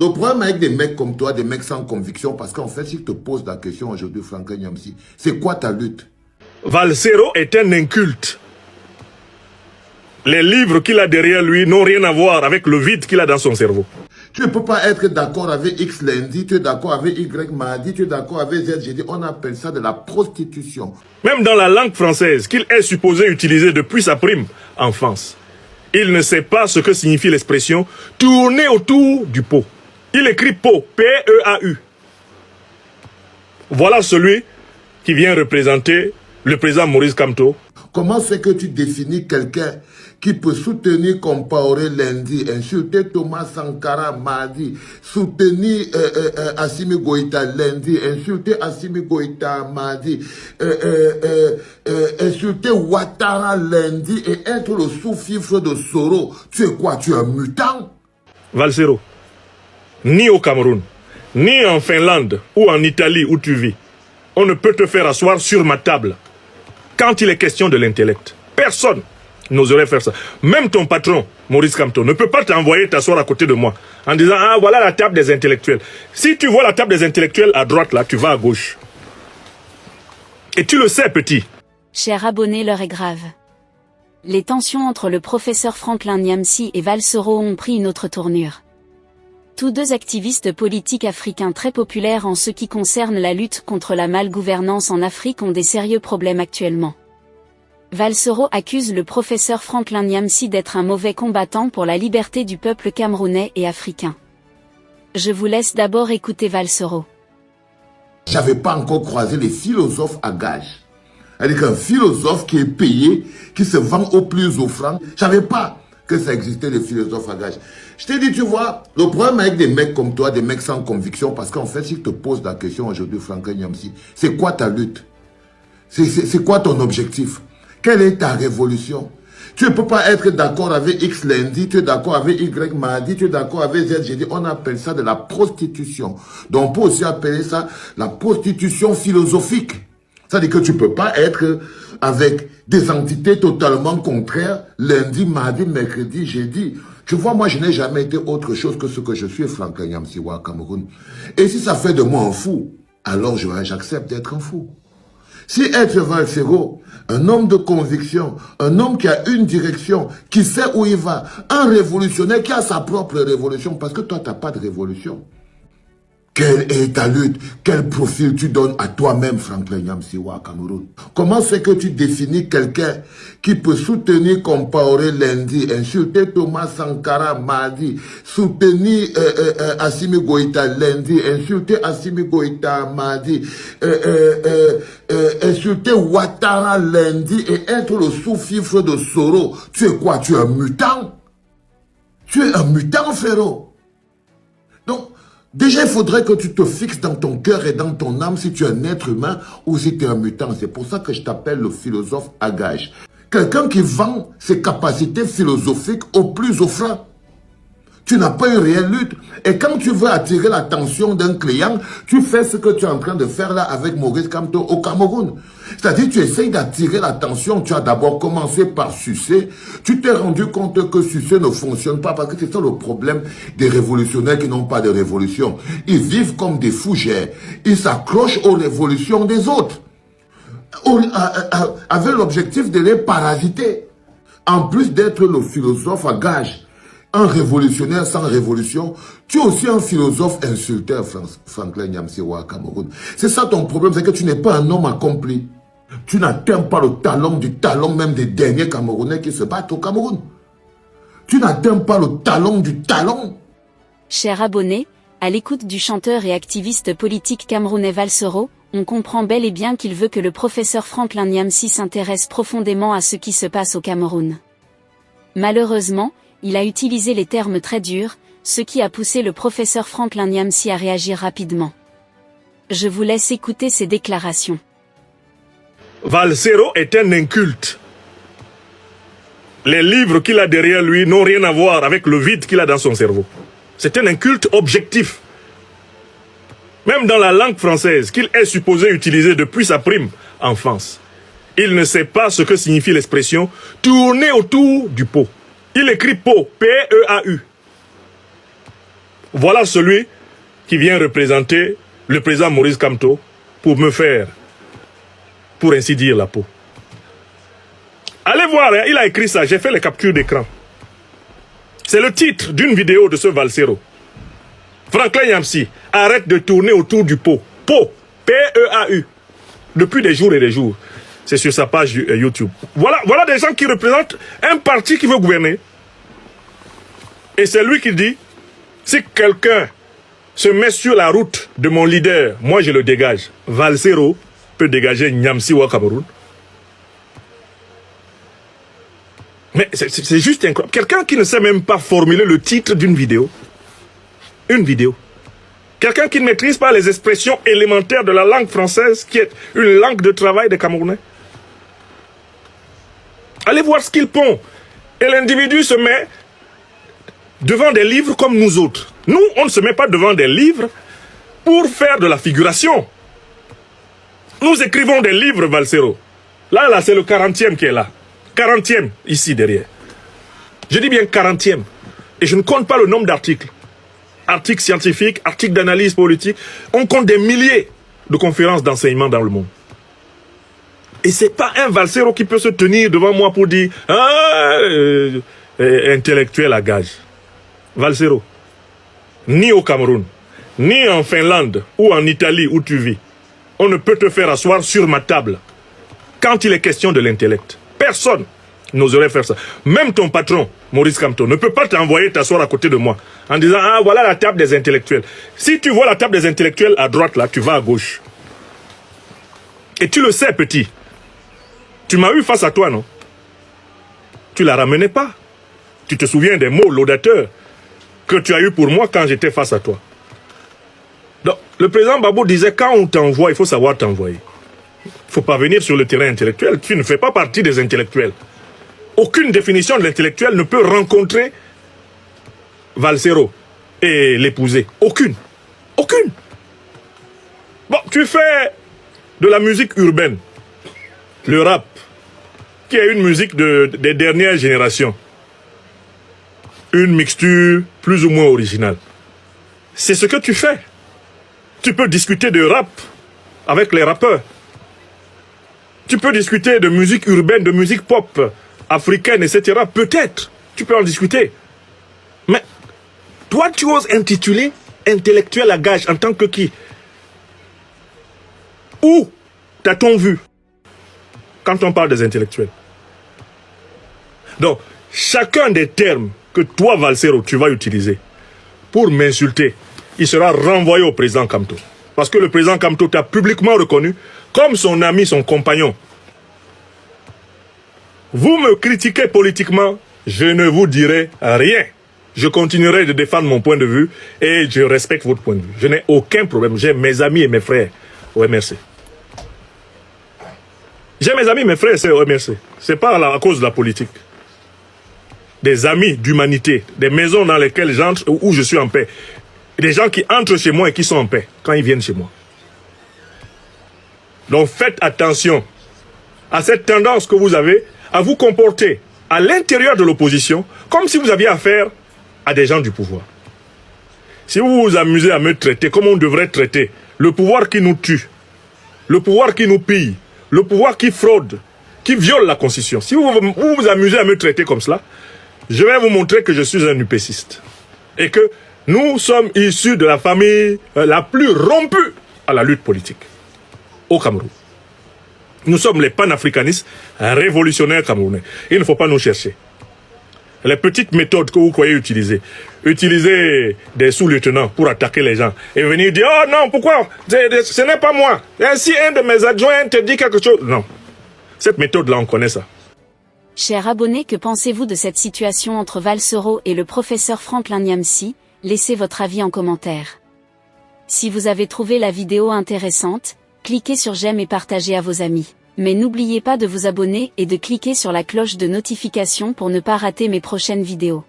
Le problème avec des mecs comme toi, des mecs sans conviction, parce qu'en fait, si je te pose la question aujourd'hui, Franklin Nyamsi, c'est quoi ta lutte? Valsero est un inculte. Les livres qu'il a derrière lui n'ont rien à voir avec le vide qu'il a dans son cerveau. Tu ne peux pas être d'accord avec X lundi, tu es d'accord avec Y mardi, tu es d'accord avec Z jeudi. On appelle ça de la prostitution. Même dans la langue française qu'il est supposé utiliser depuis sa prime enfance, il ne sait pas ce que signifie l'expression « tourner autour du pot ». Il écrit « pot », P-E-A-U. Voilà celui qui vient représenter le président Maurice Kamto. Comment c'est que tu définis quelqu'un qui peut soutenir Compaoré lundi, insulter Thomas Sankara mardi, soutenir Assimi Goïta lundi, insulter Assimi Goïta mardi, insulter Ouattara lundi et être le sous-fifre de Soro? Tu es quoi? Tu es un mutant? Valsero, ni au Cameroun, ni en Finlande ou en Italie où tu vis, on ne peut te faire asseoir sur ma table quand il est question de l'intellect. Personne n'oserait faire ça. Même ton patron, Maurice Kamto, ne peut pas t'envoyer t'asseoir à côté de moi en disant « Ah, voilà la table des intellectuels ». Si tu vois la table des intellectuels à droite, là, tu vas à gauche. Et tu le sais, petit. Chers abonnés, l'heure est grave. Les tensions entre le professeur Franklin Nyamsi et Valsero ont pris une autre tournure. Tous deux activistes politiques africains très populaires en ce qui concerne la lutte contre la malgouvernance en Afrique ont des sérieux problèmes actuellement. Valsero accuse le professeur Franklin Nyamsi d'être un mauvais combattant pour la liberté du peuple camerounais et africain. Je vous laisse d'abord écouter Valsero. J'avais pas encore croisé les philosophes à gage. C'est-à-dire qu'un philosophe qui est payé, qui se vend au plus offrant, je savais pas que ça existait les philosophes à gage. Je t'ai dit, tu vois, le problème avec des mecs comme toi, des mecs sans conviction, parce qu'en fait, si je te pose la question aujourd'hui, Franklin Nyamsi, c'est quoi ta lutte? C'est quoi ton objectif? Quelle est ta révolution? Tu ne peux pas être d'accord avec X lundi, tu es d'accord avec Y mardi, tu es d'accord avec Z jeudi. On appelle ça de la prostitution. Donc, on peut aussi appeler ça la prostitution philosophique. C'est-à-dire que tu ne peux pas être avec des entités totalement contraires lundi, mardi, mercredi, jeudi. Tu vois, moi, je n'ai jamais été autre chose que ce que je suis, Franklin Nyamsi au Cameroun. Et si ça fait de moi un fou, alors j'accepte d'être un fou. Si être Valsero, un homme de conviction, un homme qui a une direction, qui sait où il va, un révolutionnaire qui a sa propre révolution, parce que toi, tu n'as pas de révolution. Quelle est ta lutte? Quel profil tu donnes à toi-même, Franklin Nyamsi au Cameroun? Comment c'est que tu définis quelqu'un qui peut soutenir Compaoré lundi, insulter Thomas Sankara mardi, soutenir Assimi Goïta lundi, insulter Assimi Goïta mardi, insulter Ouattara lundi et être le sous-fifre de Soro? Tu es quoi? Tu es un mutant? Tu es un mutant, frérot. Donc, déjà, il faudrait que tu te fixes dans ton cœur et dans ton âme si tu es un être humain ou si tu es un mutant. C'est pour ça que je t'appelle le philosophe à gage. Quelqu'un qui vend ses capacités philosophiques au plus offrant. Tu n'as pas une réelle lutte. Et quand tu veux attirer l'attention d'un client, tu fais ce que tu es en train de faire là avec Maurice Kamto au Cameroun. C'est-à-dire, tu essayes d'attirer l'attention. Tu as d'abord commencé par sucer. Tu t'es rendu compte que sucer ne fonctionne pas parce que c'est ça le problème des révolutionnaires qui n'ont pas de révolution. Ils vivent comme des fougères. Ils s'accrochent aux révolutions des autres. Avec l'objectif de les parasiter. En plus d'être le philosophe à gage, un révolutionnaire sans révolution, tu es aussi un philosophe insulteur, Franklin Nyamsi au Cameroun. C'est ça ton problème, c'est que tu n'es pas un homme accompli. Tu n'atteins pas le talon du talon même des derniers Camerounais qui se battent au Cameroun. Tu n'atteins pas le talon du talon. Chers abonnés, à l'écoute du chanteur et activiste politique camerounais Valsero, on comprend bel et bien qu'il veut que le professeur Franklin Nyamsi s'intéresse profondément à ce qui se passe au Cameroun. Malheureusement, il a utilisé les termes très durs, ce qui a poussé le professeur Franklin Nyamsi à réagir rapidement. Je vous laisse écouter ses déclarations. Valsero est un inculte. Les livres qu'il a derrière lui n'ont rien à voir avec le vide qu'il a dans son cerveau. C'est un inculte objectif. Même dans la langue française qu'il est supposé utiliser depuis sa prime enfance, il ne sait pas ce que signifie l'expression « tourner autour du pot ». Il écrit pot, P-E-A-U. Voilà celui qui vient représenter le président Maurice Kamto pour me faire, pour ainsi dire, la peau. Allez voir, hein, il a écrit ça, j'ai fait les captures d'écran. C'est le titre d'une vidéo de ce Valsero. Franklin Nyamsi, arrête de tourner autour du pot. Pot, P-E-A-U. Depuis des jours et des jours. C'est sur sa page YouTube. Voilà des gens qui représentent un parti qui veut gouverner. Et c'est lui qui dit, si quelqu'un se met sur la route de mon leader, moi je le dégage. Valsero peut dégager Nyamsi au Cameroun. Mais c'est juste incroyable. Quelqu'un qui ne sait même pas formuler le titre d'une vidéo. Une vidéo. Quelqu'un qui ne maîtrise pas les expressions élémentaires de la langue française, qui est une langue de travail des Camerounais. Allez voir ce qu'il pond. Et l'individu se met devant des livres comme nous autres. Nous, on ne se met pas devant des livres pour faire de la figuration. Nous écrivons des livres, Valsero. Là, c'est le 40e qui est là. 40e, ici, derrière. Je dis bien 40e. Et je ne compte pas le nombre d'articles. Articles scientifiques, articles d'analyse politique. On compte des milliers de conférences d'enseignement dans le monde. Et c'est pas un Valsero qui peut se tenir devant moi pour dire intellectuel à gage. Valsero, ni au Cameroun, ni en Finlande ou en Italie où tu vis, on ne peut te faire asseoir sur ma table quand il est question de l'intellect. Personne n'oserait faire ça. Même ton patron, Maurice Kamto, ne peut pas t'envoyer t'asseoir à côté de moi en disant « Ah, voilà la table des intellectuels ». Si tu vois la table des intellectuels à droite, là, tu vas à gauche. Et tu le sais, petit. Tu m'as eu face à toi, non? Tu la ramenais pas. Tu te souviens des mots laudateurs que tu as eu pour moi quand j'étais face à toi. Donc, le président Babou disait, quand on t'envoie, il faut savoir t'envoyer. Il ne faut pas venir sur le terrain intellectuel. Tu ne fais pas partie des intellectuels. Aucune définition de l'intellectuel ne peut rencontrer Valsero et l'épouser. Aucune. Aucune. Bon, tu fais de la musique urbaine, le rap, qui est une musique des dernières générations. Une mixture plus ou moins originale. C'est ce que tu fais. Tu peux discuter de rap avec les rappeurs. Tu peux discuter de musique urbaine, de musique pop, africaine, etc. Peut-être, tu peux en discuter. Mais toi, tu oses intituler intellectuel à gage en tant que qui? Où t'a-t-on vu quand on parle des intellectuels? Donc, chacun des termes que toi, Valsero, tu vas utiliser pour m'insulter, il sera renvoyé au président Kamto. Parce que le président Kamto t'a publiquement reconnu comme son ami, son compagnon. Vous me critiquez politiquement, je ne vous dirai rien. Je continuerai de défendre mon point de vue et je respecte votre point de vue. Je n'ai aucun problème. J'ai mes amis et mes frères au MRC. J'ai mes amis et mes frères au MRC. Ce n'est pas à cause de la politique. Des amis d'humanité, des maisons dans lesquelles j'entre où je suis en paix. Des gens qui entrent chez moi et qui sont en paix quand ils viennent chez moi. Donc faites attention à cette tendance que vous avez à vous comporter à l'intérieur de l'opposition comme si vous aviez affaire à des gens du pouvoir. Si vous vous amusez à me traiter comme on devrait traiter le pouvoir qui nous tue, le pouvoir qui nous pille, le pouvoir qui fraude, qui viole la Constitution, si vous vous amusez à me traiter comme cela, je vais vous montrer que je suis un UPCiste. Et que nous sommes issus de la famille la plus rompue à la lutte politique au Cameroun. Nous sommes les panafricanistes révolutionnaires camerounais. Il ne faut pas nous chercher. Les petites méthodes que vous croyez utiliser. Utiliser des sous-lieutenants pour attaquer les gens. Et venir dire, oh non, pourquoi? Ce n'est pas moi. Et si un de mes adjoints te dit quelque chose. Non. Cette méthode-là, on connaît ça. Chers abonnés, que pensez-vous de cette situation entre Valsero et le professeur Franklin Nyamsi? Laissez votre avis en commentaire. Si vous avez trouvé la vidéo intéressante, cliquez sur j'aime et partagez à vos amis. Mais n'oubliez pas de vous abonner et de cliquer sur la cloche de notification pour ne pas rater mes prochaines vidéos.